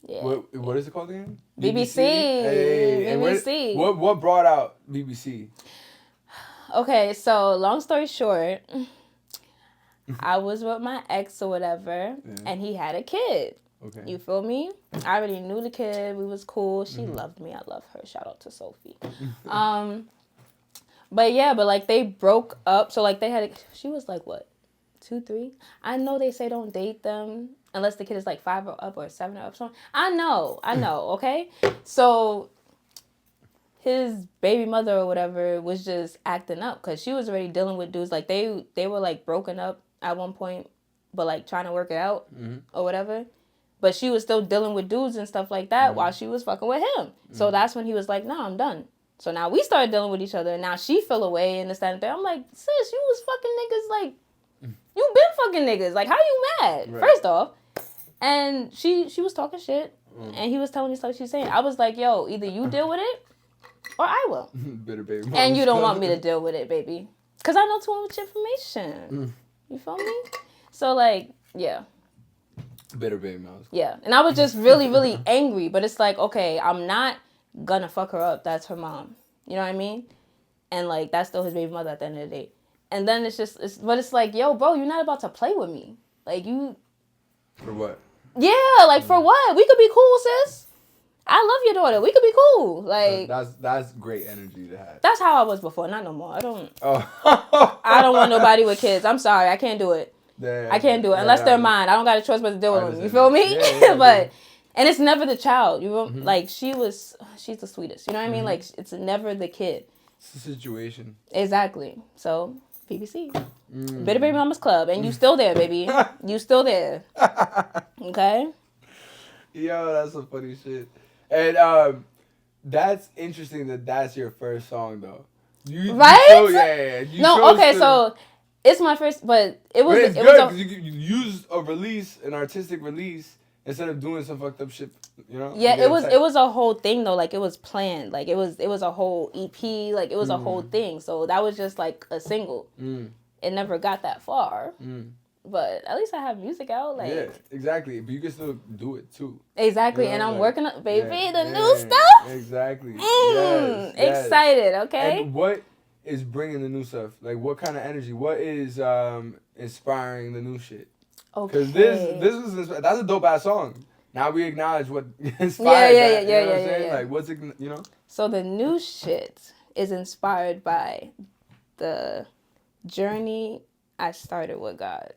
Yeah. What is it called again? BBC. Hey, and BBC. What brought out BBC? Okay, so long story short, I was with my ex or whatever, and he had a kid. Okay. You feel me? I already knew the kid. We was cool. She loved me. I love her. Shout out to Sophie. But like they broke up. So like they had, she was like what, 2, 3? I know they say don't date them unless the kid is like 5 or up or 7 or up. So I know. Okay. So his baby mother or whatever was just acting up because she was already dealing with dudes. Like they were like broken up at one point, but like trying to work it out or whatever. But she was still dealing with dudes and stuff like that while she was fucking with him. So that's when he was like, "No, I'm done." So now we started dealing with each other, and now she fell away and this, that, and that. I'm like, sis, you was fucking niggas like You been fucking niggas. Like, how you mad? Right. First off. And she was talking shit. And he was telling me stuff she's saying. I was like, yo, either you deal with it or I will. Bitter baby mom. And you don't want me to deal with it, baby. Because I know too much information. You feel me? So, like, yeah. Bitter baby mom. Yeah. And I was just really, really angry. But it's like, okay, I'm not gonna fuck her up. That's her mom. You know what I mean? And, like, that's still his baby mother at the end of the day. And then but it's like, yo, bro, you're not about to play with me. Like, you... For what? Yeah, like, for what? We could be cool, sis. I love your daughter. We could be cool. Like, that's great energy to have. that's how I was before. Not no more. I don't Oh. I don't want nobody with kids. I'm sorry. I can't do it. Yeah, I can't do it unless they're mine. I don't got a choice but to deal with them. You feel me? Yeah, But and it's never the child. You know, like she's the sweetest. You know what I mean? Like it's never the kid. It's a situation. Exactly. So BBC, Bitter Baby Mama's Club, and you still there, baby. You still there. Okay. Yo, that's some funny shit. And that's interesting that that's your first song though. Right? You No. chose Okay. to- So it's my first, but it was. But it's it good was because you used a release, an artistic release, instead of doing some fucked up shit. You know? Yeah, You it get was. upset. It was a whole thing though. Like it was planned. Like it was a whole EP. Like it was a whole thing. So that was just like a single. It never got that far. But at least I have music out. Like Yeah, exactly. But you can still do it too. exactly. You know, And I'm like, working on baby yeah, the yeah, new stuff. Exactly. Yes, yes. Excited. Okay. And what is bringing the new stuff? Like, what kind of energy? What is inspiring the new shit? Okay. Because this was that's a dope ass song. Now we acknowledge what inspired that. You know what I'm saying? Yeah. Like, what's it? You know? So the new shit is inspired by the journey I started with God.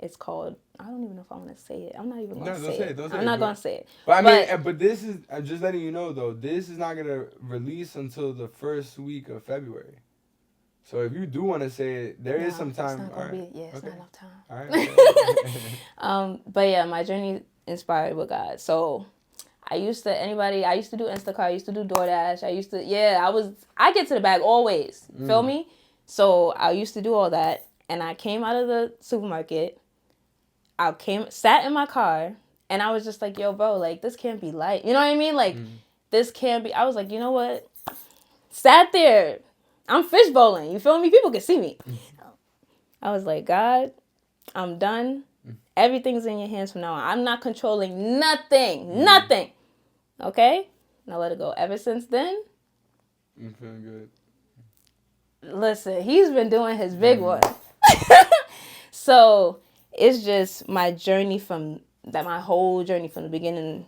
It's called, I don't even know if I want to say it. I'm not even going to say it. Don't say I'm it, not but- going to say it. But I mean, but this is, I'm just letting you know though, this is not going to release until the first week of February. So if you do want to say it, there is some time. It's not gonna be, it's Okay. not enough time. All right. But yeah, my journey inspired with God. So I used to do Instacart, I used to do DoorDash, I get to the bag always. Feel me? So I used to do all that, and I came out of the supermarket. Sat in my car, and I was just like, yo, bro, like, this can't be light. You know what I mean? Like, this can't be. I was like, you know what? Sat there. I'm fish bowling. You feel me? People can see me. I was like, God, I'm done. Everything's in your hands from now on. I'm not controlling nothing. Nothing. Okay? Now let it go. Ever since then, I'm feeling good. listen, he's been doing his big one. So it's just my journey my whole journey from the beginning,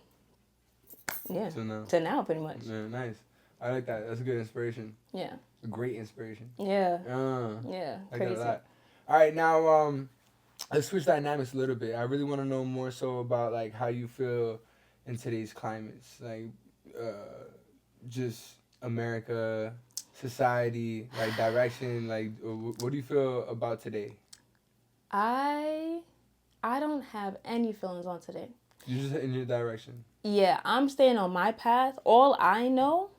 to now, pretty much. Yeah, nice. I like that. That's a good inspiration. Yeah. A great inspiration. Yeah. I like Crazy. that a lot. All right, now let's switch dynamics a little bit. I really want to know more so about like how you feel in today's climates, like just America, society, like direction. Like, what do you feel about today? I don't have any feelings on today. You're just in your direction. Yeah, I'm staying on my path. All I know,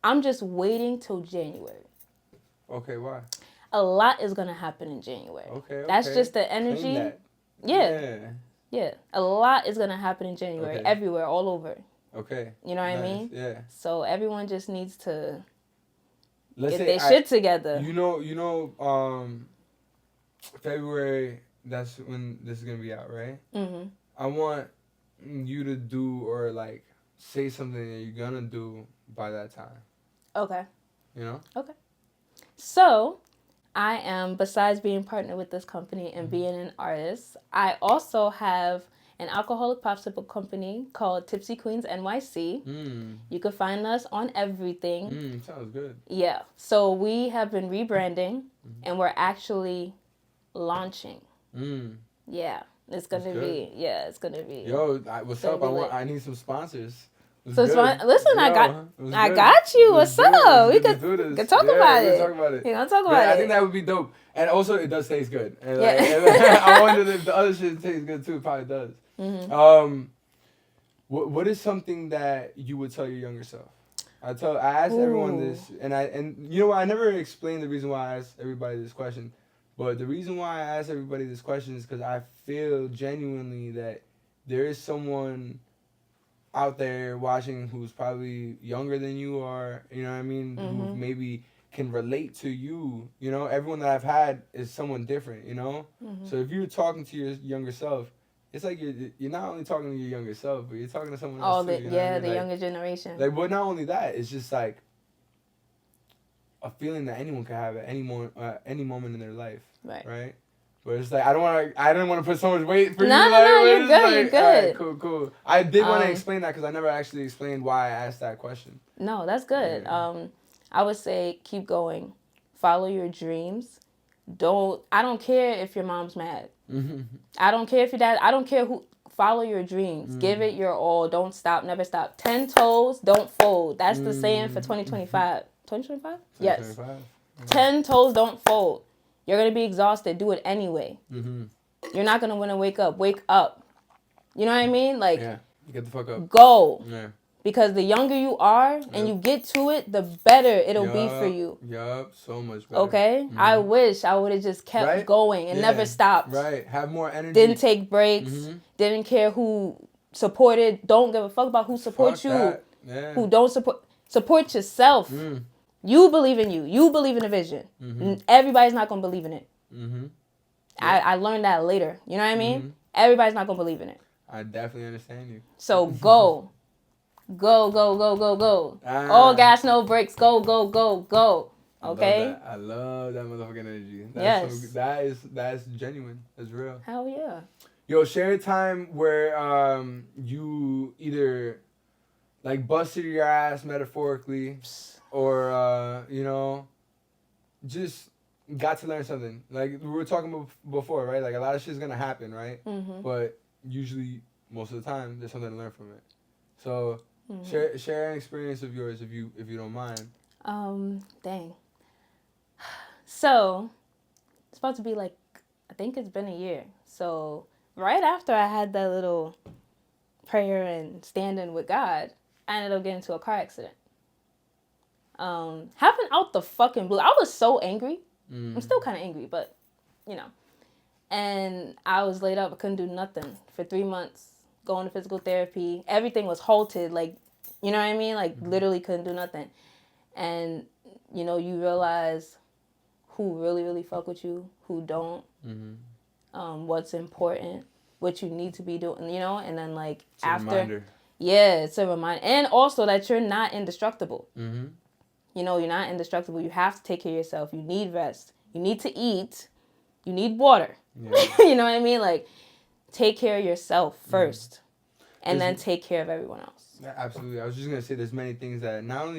I'm just waiting till January. Okay, why? A lot is gonna happen in January. Okay. That's just the Claim energy. that. Yeah. A lot is gonna happen in January, Okay. everywhere, all over. Okay. You know what I Nice. mean? Yeah. So everyone just needs to Let's get say their shit together. You know, February. That's when this is gonna be out, right? Mm-hmm. I want you to do or like say something that you're gonna do by that time. Okay. You know? Okay. So, I am, besides being partnered with this company and being an artist, I also have an alcoholic popsicle company called Tipsy Queens NYC. You can find us on everything. Sounds good. Yeah. So we have been rebranding and we're actually launching. Yeah. It's going to be, it's going to be. Yo, what's up? Gonna be I need some sponsors. So listen, Yo, I good. got you. Let's What's do it. up? We Let's could do this. can talk about we it. can talk about it. You gonna talk about Yeah, it? I think that would be dope. And also, it does taste good. And Yeah. like, I wonder if the other shit tastes good too. It probably does. Mm-hmm. What is something that you would tell your younger self? I asked everyone this, and you know what? I never explained the reason why I asked everybody this question, But the reason why I ask everybody this question is because I feel genuinely that there is someone out there watching who's probably younger than you are, you know what I mean, who maybe can relate to you. You know, everyone that I've had is someone different, you know? So if you're talking to your younger self, it's like you're not only talking to your younger self, but you're talking to someone else too. You know what I mean? The younger generation. Like, but not only that, it's just like a feeling that anyone can have at any moment in their life. Right? But it's like I didn't want to put so much weight for you. No, you're good. Like, you're good. All right, cool. I did want to explain that because I never actually explained why I asked that question. No, that's good. Yeah. I would say keep going, follow your dreams. I don't care if your mom's mad. I don't care if your dad. I don't care who. Follow your dreams. Give it your all. Don't stop. Never stop. 10 toes, don't fold. That's the saying for 2025. 2025? Yes. 10 toes, don't fold. You're going to be exhausted. Do it anyway. You're not going to want to wake up. Wake up. You know what I mean? Like, yeah. Get the fuck up. Go. Yeah. Because the younger you are and you get to it, the better it'll be for you. Yup. So much better. Okay? I wish I would have just kept going and never stopped. Right. Have more energy. Didn't take breaks. Didn't care who supported. Don't give a fuck about who supports you. Yeah. Who don't support. Support yourself. You believe in you. You believe in the vision. Everybody's not going to believe in it. I learned that later. You know what I mean? Everybody's not going to believe in it. I definitely understand you. So go. Go. All gas, no brakes. Go. Okay? I love that motherfucking energy. Yes. That's genuine. That's real. Hell yeah. Yo, share a time where you either like busted your ass metaphorically or you know, just got to learn something. Like we were talking before, right? Like a lot of shit's gonna happen, right? But usually most of the time there's something to learn from it. So share an experience of yours if you don't mind. Dang. So it's about to be like, I think it's been a year. So right after I had that little prayer and standing with God, I ended up getting into a car accident. Happened out the fucking blue. I was so angry. I'm still kind of angry, but you know. And I was laid up. I couldn't do nothing for 3 months. Going to physical therapy. Everything was halted. Like, you know what I mean? Like, literally couldn't do nothing. And, you know, you realize who really, really fuck with you, who don't. What's important, what you need to be doing, you know? And then, like, It's a reminder. Yeah, it's a reminder. And also that you're not indestructible. You know, you're not indestructible. You have to take care of yourself. You need rest. You need to eat. You need water. Yeah. You know what I mean? Like, take care of yourself first. And then take care of everyone else. Yeah, absolutely. I was just going to say there's many things that not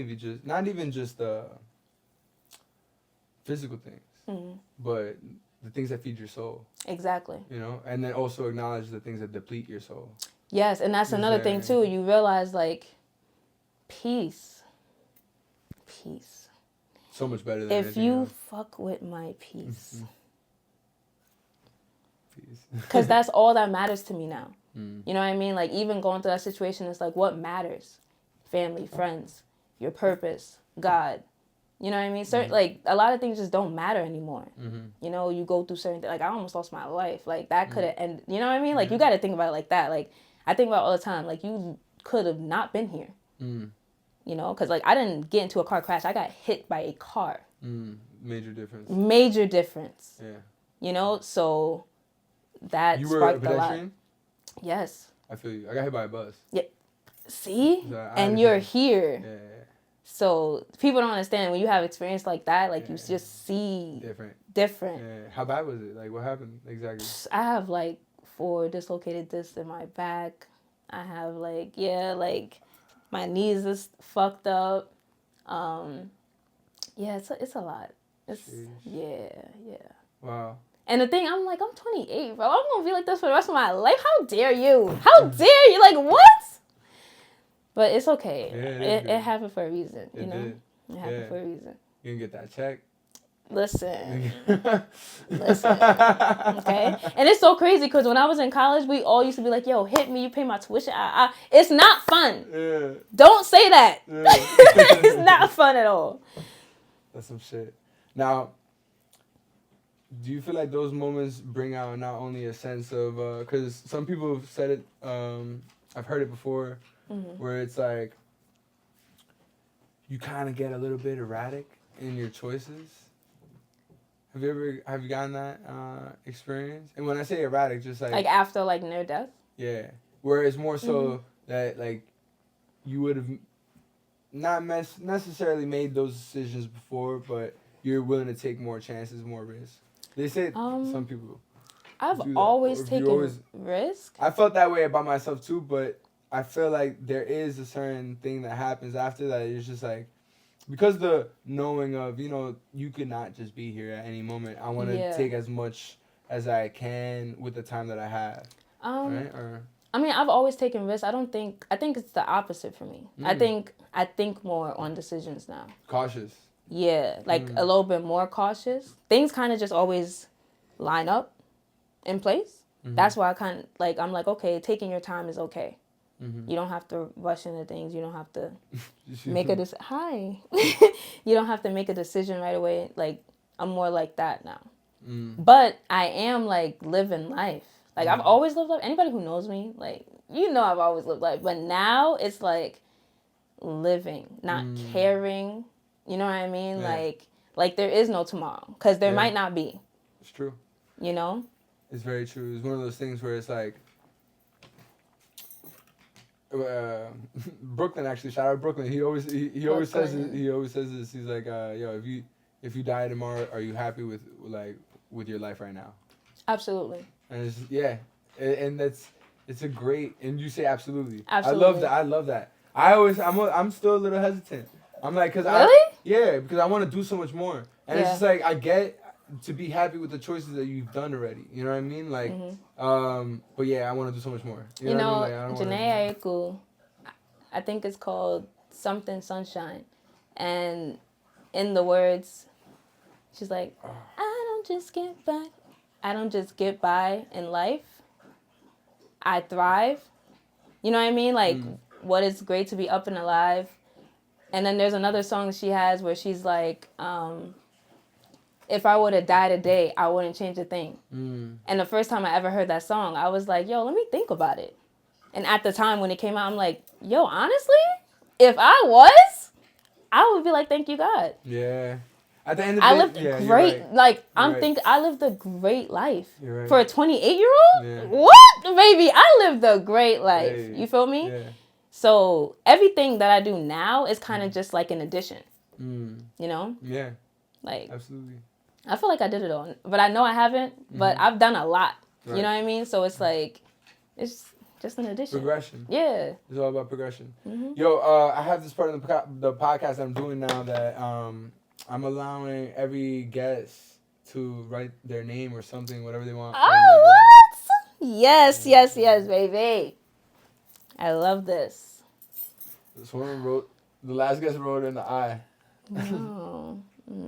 even just physical things, but the things that feed your soul. Exactly. You know? And then also acknowledge the things that deplete your soul. Yes, and that's another thing too. You realize, like, peace. So much better than if you else. fuck with my peace. Because that's all that matters to me now. You know what I mean? Like, even going through that situation, it's like, what matters? Family, friends, your purpose, God. You know what I mean? Like, a lot of things just don't matter anymore. You know, you go through certain things. Like, I almost lost my life. Like, that could have ended. You know what I mean? Like, you got to think about it like that. Like, I think about it all the time. Like, you could have not been here. You know? Because, like, I didn't get into a car crash. I got hit by a car. Major difference. Major difference. Yeah. You know? So, that you were sparked a a lot. pedestrian? Yes. I feel you. I got hit by a bus. Yeah. See? So and you're here. Yeah. So people don't understand when you have experience like that, like you just see different. Yeah. How bad was it? Like what happened exactly? I have like 4 dislocated discs in my back. I have like my knees is fucked up. Yeah, it's a lot. It's yeah. Wow. And the thing, I'm like, I'm 28, bro. I'm gonna be like this for the rest of my life. How dare you? How dare you? Like what? But it's okay. Yeah, it happened for a reason, you know? Did. It happened for a reason. You can get that check. Listen. Okay? And it's so crazy because when I was in college, we all used to be like, yo, hit me, you pay my tuition. It's not fun. Yeah. Don't say that. Yeah. It's not fun at all. That's some shit. Now, do you feel like those moments bring out not only a sense of, because some people have said it, I've heard it before, where it's like, you kind of get a little bit erratic in your choices. Have you gotten that experience? And when I say erratic, just like after like near death. Yeah, where it's more so that like you would have not necessarily made those decisions before, but you're willing to take more chances, more risks. They say some people. I've do that. always Or if taken risk. I felt that way about myself too, but I feel like there is a certain thing that happens after that. It's just like, because the knowing of, you could not just be here at any moment. I want to take as much as I can with the time that I have. Right? I mean, I've always taken risks. I think it's the opposite for me. I think more on decisions now. Cautious. Yeah, like a little bit more cautious. Things kind of just always line up in place. That's why I'm like, okay, taking your time is okay. You don't have to rush into things. You don't have to make a decision. Hi. You don't have to make a decision right away. Like, I'm more like that now. But I am like living life. Like, I've always lived life. Anybody who knows me, like, I've always lived life. But now it's like living, not caring. You know what I mean? Yeah. Like there is no tomorrow, because there might not be. It's true. It's very true. It's one of those things where it's like, Brooklyn, actually, shout out Brooklyn. He always says this. He's like, yo, if you die tomorrow, are you happy with your life right now? Absolutely. And it's and it's a great, and you say absolutely. Absolutely. I love that. I'm still a little hesitant. I'm like, because I want to do so much more. And it's just like, I get to be happy with the choices that you've done already. You know what I mean? Like, but yeah, I want to do so much more. You know what I mean? Like, Janae Aiko, I think it's called Something Sunshine. And in the words, she's like, I don't just get by in life. I thrive. You know what I mean? Like, what is great to be up and alive. And then there's another song that she has where she's like, if I were to die today, I wouldn't change a thing. And the first time I ever heard that song, I was like, yo, let me think about it. And at the time when it came out, I'm like, yo, honestly, if I was, I would be like, thank you, God. Yeah. At the end of the I day, lived great. Right. Like, I lived a great life. Right. For a 28-year-old? Yeah. What? Baby, I lived a great life. Hey. You feel me? Yeah. So everything that I do now is kind of just like an addition. You know? Yeah. Like, absolutely. I feel like I did it all, but I know I haven't. But I've done a lot. Right. You know what I mean? So it's like, it's just an addition. Progression. Yeah. It's all about progression. Yo, I have this part of the podcast I'm doing now that I'm allowing every guest to write their name or something, whatever they want. Oh, what? Yes, baby. I love this. This one the last guest wrote in the eye. Oh,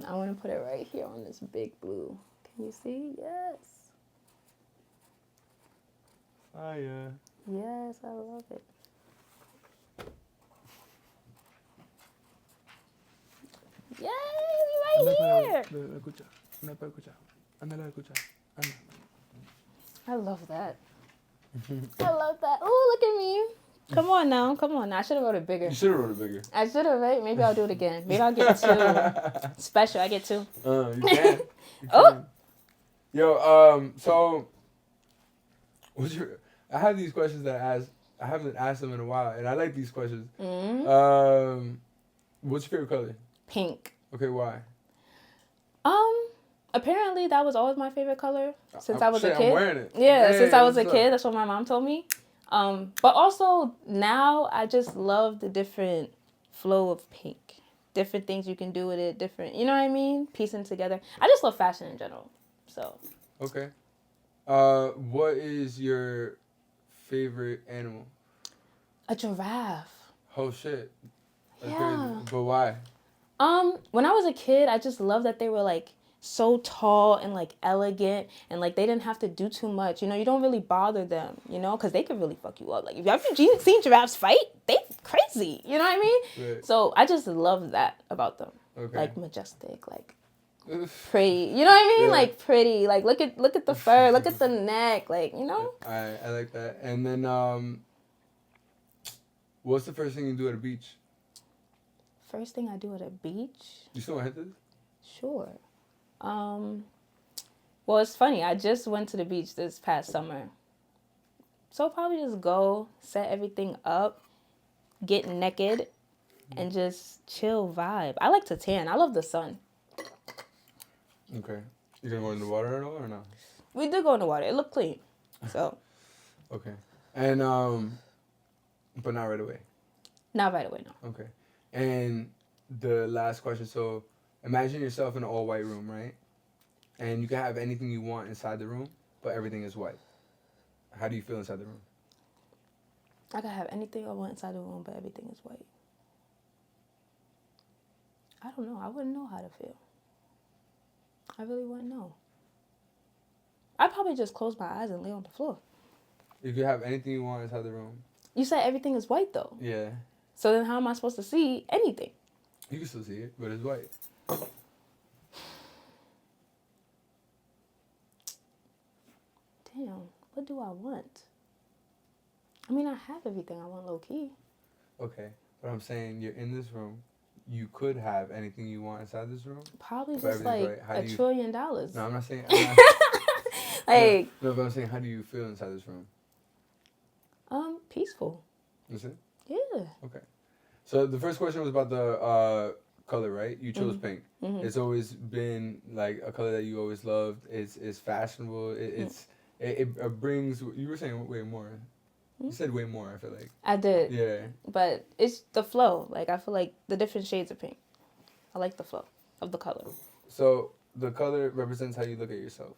I want to put it right here on this big blue. Can you see? Yes. Fire. Yes, I love it. Yay, right here. I love that. I love that. Oh, look at me. Come on now. I should have wrote it bigger. You should have wrote it bigger. I should have, right? Maybe I'll do it again. Maybe I'll get 2. Special. I get 2. You can. Oh. Yo, so I have these questions that I haven't asked them in a while, and I like these questions. What's your favorite color? Pink. Okay, why? Apparently that was always my favorite color since I was a kid. I'm wearing it. Yeah, since I was a kid. That's what my mom told me. But also now I just love the different flow of pink. Different things you can do with it. Different, you know what I mean? Piecing together. I just love fashion in general. So. Okay. What is your favorite animal? A giraffe. Oh shit. That's yeah. Crazy. But why? When I was a kid, I just loved that they were like so tall and like elegant and like they didn't have to do too much. You know, you don't really bother them, you know, because they could really fuck you up. Like, have you seen giraffes fight? They crazy. You know what I mean? Right. So I just love that about them. Okay. Like majestic, like pretty. You know what I mean? Yeah. Like pretty. Like look at the fur, look at the neck, like, you know? I like that. And then what's the first thing you do at a beach? First thing I do at a beach? You still want to hit this? Sure. Well, it's funny. I just went to the beach this past summer. So probably just go, set everything up, get naked, and just chill vibe. I like to tan. I love the sun. Okay. You gonna go in the water at all or no? We did go in the water. It looked clean. So. Okay. And but not right away. Not right away, no. Okay. And the last question. So imagine yourself in an all white room, right? And you can have anything you want inside the room, but everything is white. How do you feel inside the room? I could have anything I want inside the room, but everything is white. I don't know. I wouldn't know how to feel. I really wouldn't know. I'd probably just close my eyes and lay on the floor. You could have anything you want inside the room. You said everything is white, though. Yeah. So then how am I supposed to see anything? You can still see it, but it's white. Damn, what do I want? I mean, I have everything I want low-key. Okay. But I'm saying you're in this room. You could have anything you want inside this room. Probably But just like everything's right. How do $1 you- trillion. No, I'm not saying... Like, no, but I'm saying, how do you feel inside this room? peaceful. Is it? Yeah. Okay. So the first question was about the color, right? You chose pink. Mm-hmm. It's always been like a color that you always loved. It's fashionable. It brings. You were saying way more. You said way more. I feel like. I did. Yeah. But it's the flow. Like, I feel like the different shades of pink. I like the flow of the color. So the color represents how you look at yourself.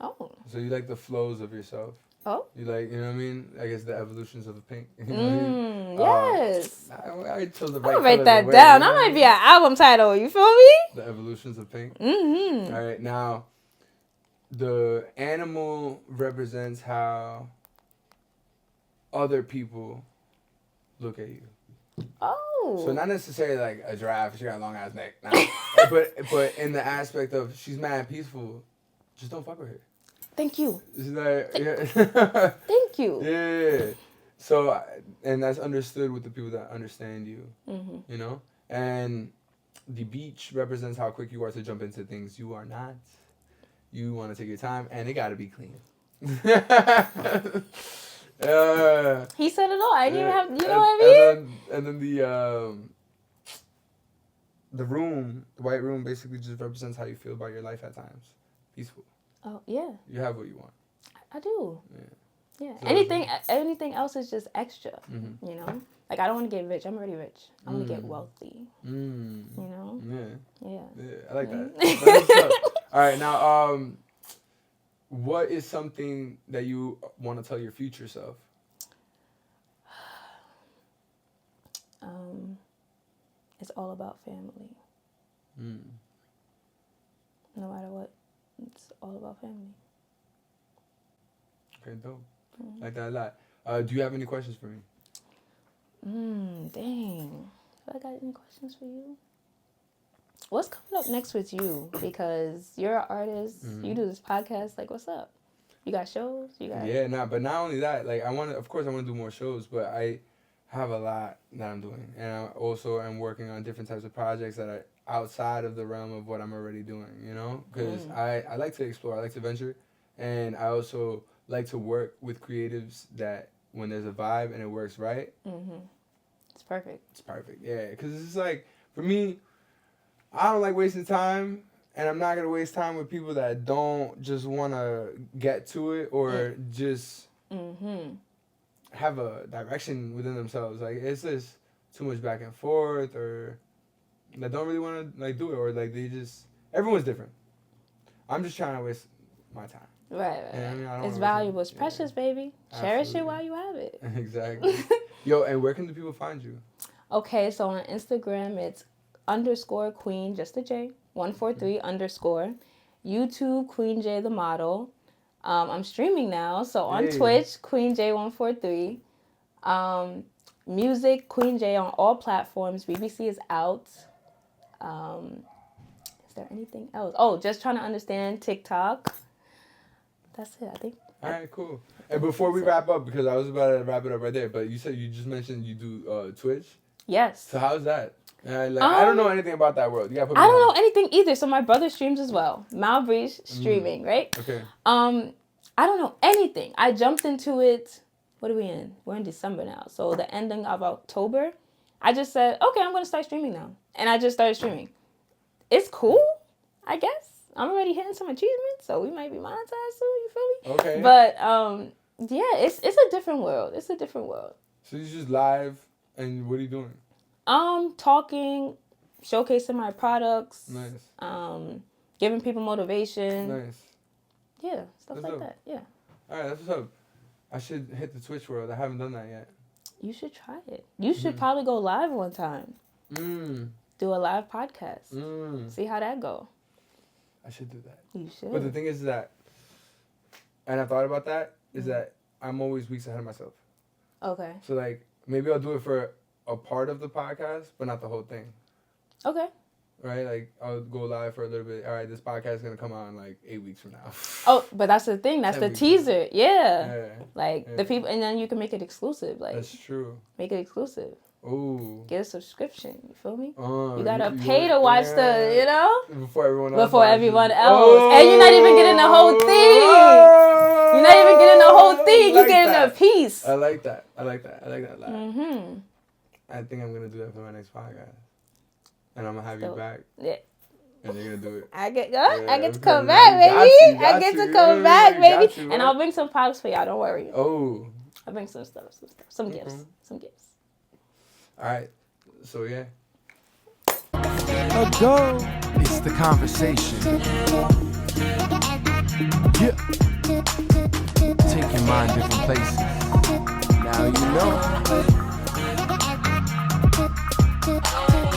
Oh. So you like the flows of yourself. Oh? You like, you know what I mean? I guess the evolutions of the pink. You know what I mean? Yes. I chose the I'm right gonna write color that to wear, down. you know That what I might be mean? an album title. You feel me? The evolutions of pink. Mm-hmm. All right, now the animal represents how other people look at you. Oh. So not necessarily like a giraffe, she got a long ass neck. Nah. but in the aspect of she's mad peaceful, just don't fuck with her. Thank you. It's like, yeah. Thank you. Yeah. So, and that's understood with the people that understand you, Mm-hmm. you know? And the beach represents how quick you are to jump into things. You are not. You want to take your time, and it got to be clean. He said it all. I didn't even have, you know what I mean? And then the room, the white room, basically just represents how you feel about your life at times. Peaceful. Oh, yeah. You have what you want. I do. Yeah. Yeah. So Anything else is just extra, Mhm. you know? Like, I don't want to get rich. I'm already rich. I want to get wealthy, Mm. you know? Yeah. Yeah. Yeah, I like that. That's what's up. All right, now, what is something that you want to tell your future self? It's all about family. Mm. No matter what, it's all about family. Okay, dope. Like that a lot. Do you have any questions for me? Dang. Have I got any questions for you? What's coming up next with you? Because you're an artist. You do this podcast. Like, what's up? You got shows? You got... Yeah, but not only that, like, of course I want to do more shows, but I have a lot that I'm doing. And I also am working on different types of projects that are outside of the realm of what I'm already doing, you know? Because I like to explore, I like to venture, and I also like to work with creatives that when there's a vibe and it works right, It's perfect. it's perfect. Yeah, because it's just like, for me, I don't like wasting time, and I'm not going to waste time with people that don't just want to get to it or just have a direction within themselves. Like, it's just too much back and forth, or that don't really want to, like, do it, or, like, they just, everyone's different. I'm just trying to waste my time. Right. Yeah, I mean, I don't It's wanna valuable. waste It's it. precious, baby. Cherish it Absolutely. while you have it. Exactly. Yo, and where can the people find you? Okay, so on Instagram, it's _Queen, just a J, 143 _ YouTube, Queen J the model. I'm streaming now, so on Hey. Twitch, Queen J 143. Music, Queen J on all platforms. BBC is out. Is there anything else? Oh, just trying to understand TikTok. That's it, I think. All right, cool. And before we wrap up, because I was about to wrap it up right there, but you said you just mentioned you do Twitch. Yes. So how's that? I don't know anything about that world. You gotta put me I don't on. know anything either. So my brother streams as well. Mal Breeze streaming, right? Okay. I don't know anything. I jumped into it. What are we in? We're in December now. So the ending of October, I just said, okay, I'm gonna start streaming now, and I just started streaming. It's cool, I guess. I'm already hitting some achievements, so we might be monetized soon. You feel me? Okay. But yeah, it's a different world. It's a different world. So you just live, and what are you doing? Talking, showcasing my products. Nice. Giving people motivation. Nice. Yeah, stuff That's like dope. that. Yeah. All right, that's what's up. I should hit the Twitch world. I haven't done that yet. You should try it. You should probably go live one time. Do a live podcast. See how that go. I should do that. You should. But the thing is that, and I thought about that, is that I'm always weeks ahead of myself. Okay. So like, maybe I'll do it for a part of the podcast, but not the whole thing. Okay. Right? Like, I'll go live for a little bit. All right, this podcast is going to come out in like 8 weeks from now. Oh, but that's the thing. That's 10 the weeks. teaser. Yeah. Yeah. Like, Yeah. the people, and then you can make it exclusive. Like, That's true. make it exclusive. Ooh. Get a subscription. You feel me? You You gotta pay to watch the, you know? Before everyone else. Before watches. everyone else. And you're not even getting the whole thing. You're not even getting the whole thing. You're getting a piece. I like that. I like that a lot. Mm-hmm. I think I'm going to do that for my next podcast. And I'm going to have you So- back. Yeah. And you're going to do it. I get Yeah, to come okay. back, Got baby. you, I got get you. to come Yeah, back, got baby. you, And right? I'll bring some products for y'all. Don't worry. Oh. I'll bring some stuff. Some gifts. Some gifts. All right. So, yeah. Ago. It's the conversation. Yeah. Take your mind different places. Now you know.